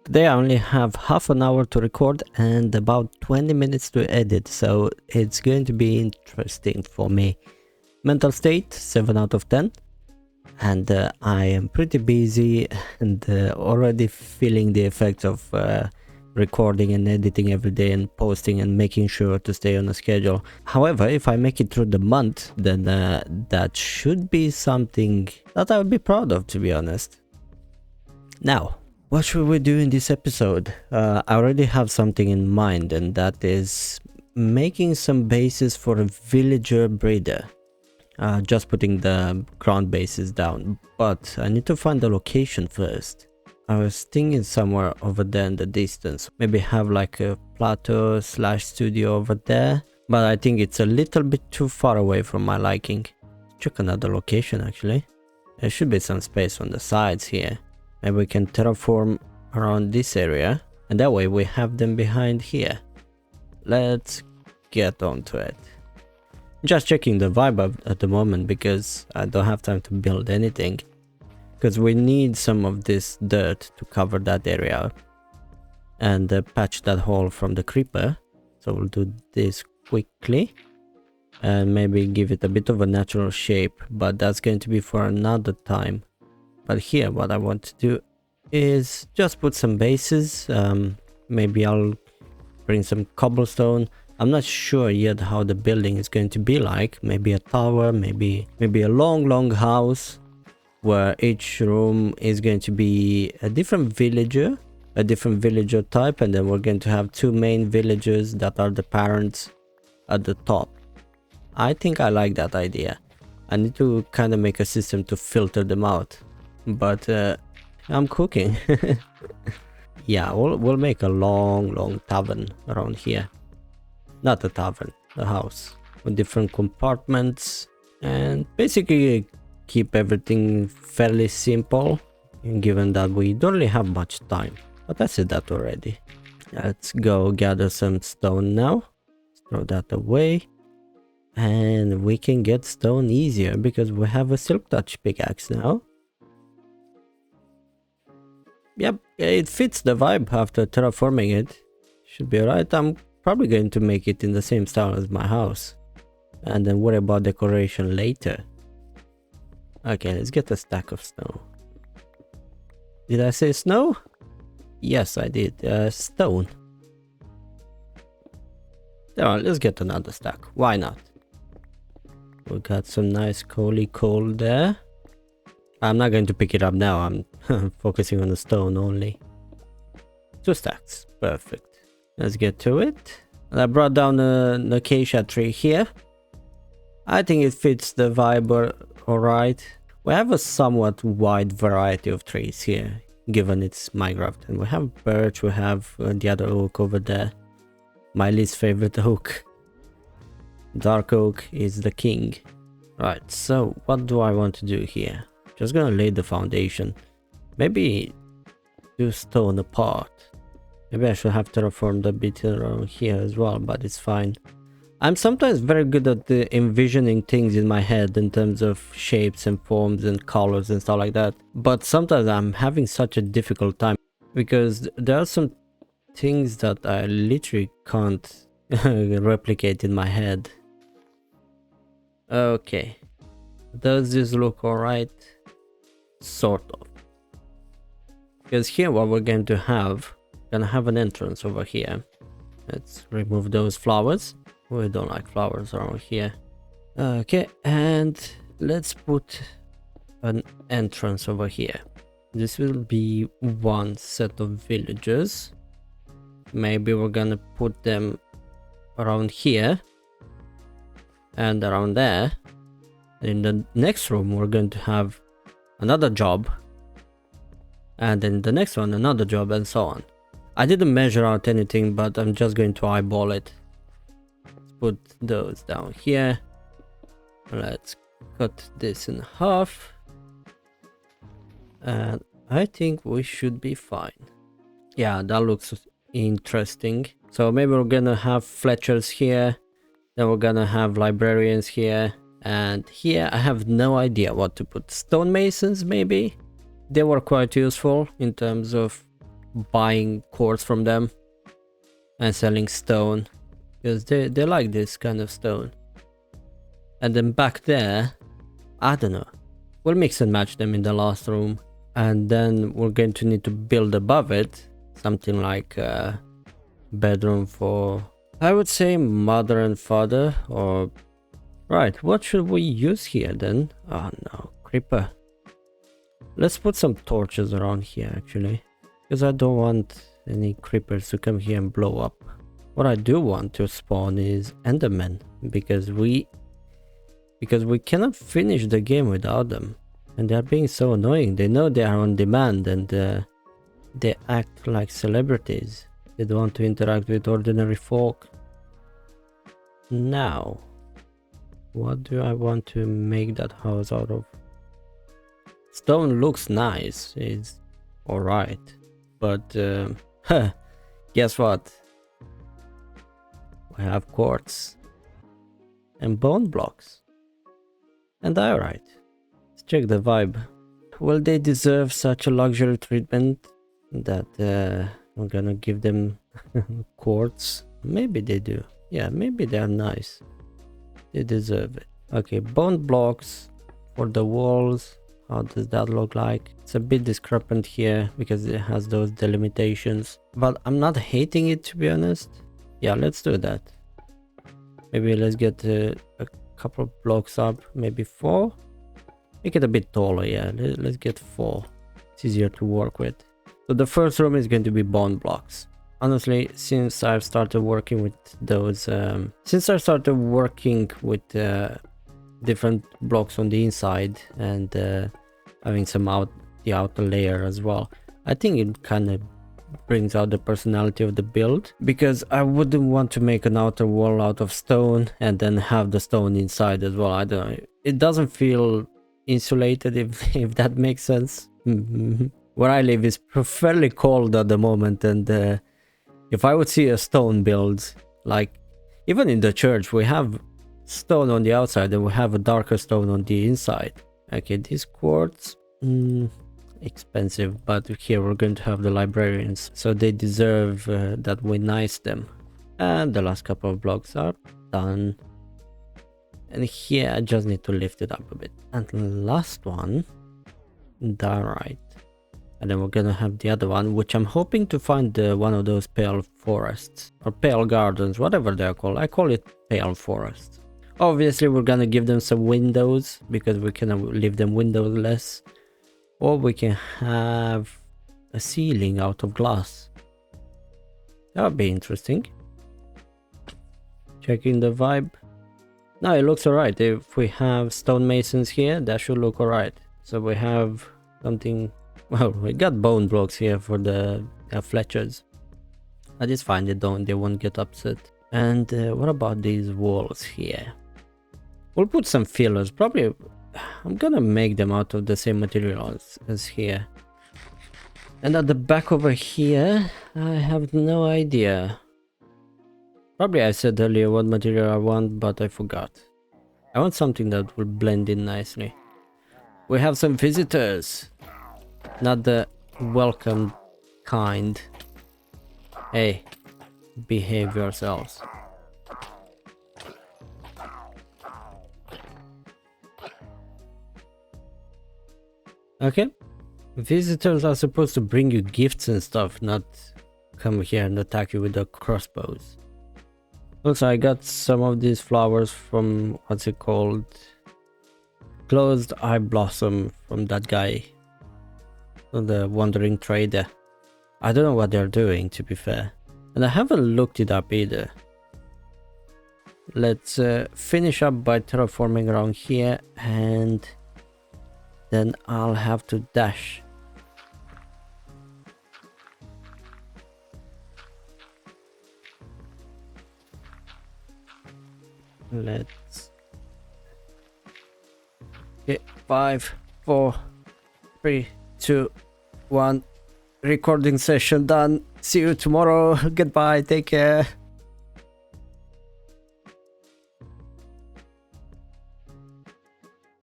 Today I only have half an hour to record and about 20 minutes to edit, so it's going to be interesting for me. Mental state 7 out of 10, and I am pretty busy and already feeling the effects of recording and editing every day and posting and making sure to stay on a schedule. However, if I make it through the month, then that should be something that I would be proud of, to be honest. Now, what should we do in this episode? I already have something in mind, and that is making some bases for a villager breeder. Just putting the ground bases down, but I need to find the location first. I was thinking somewhere over there in the distance, maybe have like a plateau / studio over there, but I think it's a little bit too far away from my liking. Check another location actually. There should be some space on the sides here. Maybe we can terraform around this area, and that way we have them behind here. Let's get on to it. Just checking the vibe at the moment because I don't have time to build anything. Because we need some of this dirt to cover that area and patch that hole from the creeper. So we'll do this quickly and maybe give it a bit of a natural shape, but that's going to be for another time. But here what I want to do is just put some bases. Maybe I'll bring some cobblestone. I'm not sure yet how the building is going to be like. Maybe a tower, maybe a long house where each room is going to be a different villager type, and then we're going to have two main villagers that are the parents at the top. I think I like that idea. I need to kind of make a system to filter them out, but I'm cooking. Yeah, we'll make a long tavern around here. Not a tavern, a house with different compartments, and basically keep everything fairly simple, given that we don't really have much time. But I said that already. Let's go gather some stone now. Throw that away. And we can get stone easier because we have a silk touch pickaxe now. Yep, it fits the vibe after terraforming it. Should be alright. I'm probably going to make it in the same style as my house, and then worry about decoration later. Okay, let's get a stack of snow. Did I say snow? Yes, I did. Stone. Alright, let's get another stack. Why not? We got some nice coal there. I'm not going to pick it up now. I'm focusing on the stone only. 2 stacks. Perfect. Let's get to it. And I brought down an acacia tree here. I think it fits the vibe alright. We have a somewhat wide variety of trees here, given it's Minecraft. And we have birch, we have the other oak over there. My least favorite oak. Dark oak is the king. Right, so what do I want to do here? Just gonna lay the foundation. Maybe do stone apart. Maybe I should have terraformed a bit around here as well, but it's fine. I'm sometimes very good at envisioning things in my head in terms of shapes and forms and colors and stuff like that. But sometimes I'm having such a difficult time because there are some things that I literally can't replicate in my head. Okay. Does this look alright? Sort of. Because here what we're going to have, gonna have an entrance over here. Let's remove those flowers. We don't like flowers around here. Okay, and let's put an entrance over here. This will be one set of villagers. Maybe we're gonna put them around here and around there. In the next room we're going to have another job, and then the next one another job, and so on. I didn't measure out anything, but I'm just going to eyeball it. Let's put those down here. Let's cut this in half, and I think we should be fine. Yeah, that looks interesting. So maybe we're gonna have Fletchers here, then we're gonna have librarians here, and here I have no idea what to put. Stonemasons maybe? They were quite useful in terms of buying quartz from them and selling stone, because they like this kind of stone. And then back there, I don't know, we'll mix and match them in the last room, and then we're going to need to build above it something like a bedroom for, I would say, mother and father. Or right, what should we use here then? Oh no, creeper. Let's put some torches around here actually, because I don't want any creepers to come here and blow up. What I do want to spawn is endermen, because we cannot finish the game without them, and they're being so annoying. They know they are on demand, and they act like celebrities. They don't want to interact with ordinary folk. Now, what do I want to make that house out of? Stone looks nice, it's alright, but guess what? We have quartz and bone blocks and diorite. Let's check the vibe. Will they deserve such a luxury treatment that I'm gonna give them quartz? Maybe they do. Yeah, maybe they're nice. They deserve it. Okay, bone blocks for the walls. How does that look like? It's a bit discrepant here because it has those delimitations, but I'm not hating it, to be honest. Yeah, let's do that. Maybe let's get a couple of blocks up, maybe 4. Make it a bit taller. Yeah, let's get 4. It's easier to work with. So the first room is going to be bone blocks. Honestly, since I've started working with those, different blocks on the inside and having some the outer layer as well, I think it kind of brings out the personality of the build, because I wouldn't want to make an outer wall out of stone and then have the stone inside as well. I don't know, it doesn't feel insulated, if that makes sense. Where I live is fairly cold at the moment, and if I would see a stone build, like even in the church we have stone on the outside and we have a darker stone on the inside. Okay, these quartz, expensive, but here we're going to have the librarians, so they deserve that we nice them. And the last couple of blocks are done, and here I just need to lift it up a bit. And the last one, diorite, and then we're gonna have the other one, which I'm hoping to find one of those pale forests or pale gardens, whatever they're called. I call it pale forest. Obviously we're gonna give them some windows, because we can leave them windowless, or we can have a ceiling out of glass. That would be interesting. Checking the vibe. No, it looks alright. If we have stonemasons here, that should look alright. So we have something. Well, we got bone blocks here for the fletchers. That is fine. They won't get upset. And what about these walls here? We'll put some fillers. Probably I'm gonna make them out of the same material as here. And at the back over here, I have no idea. Probably I said earlier what material I want, but I forgot. I want something that will blend in nicely. We have some visitors. Not the welcome kind. Hey, behave yourselves. Okay. Visitors are supposed to bring you gifts and stuff, not come here and attack you with the crossbows. Also, I got some of these flowers from, what's it called? Closed Eye Blossom, from that guy. The wandering trader. I don't know what they're doing, to be fair. And I haven't looked it up either. Let's finish up by terraforming around here, and then I'll have to dash. Let's... Okay, 5, 4, 3, 2, 1. Recording session done. See you tomorrow. Goodbye. Take care.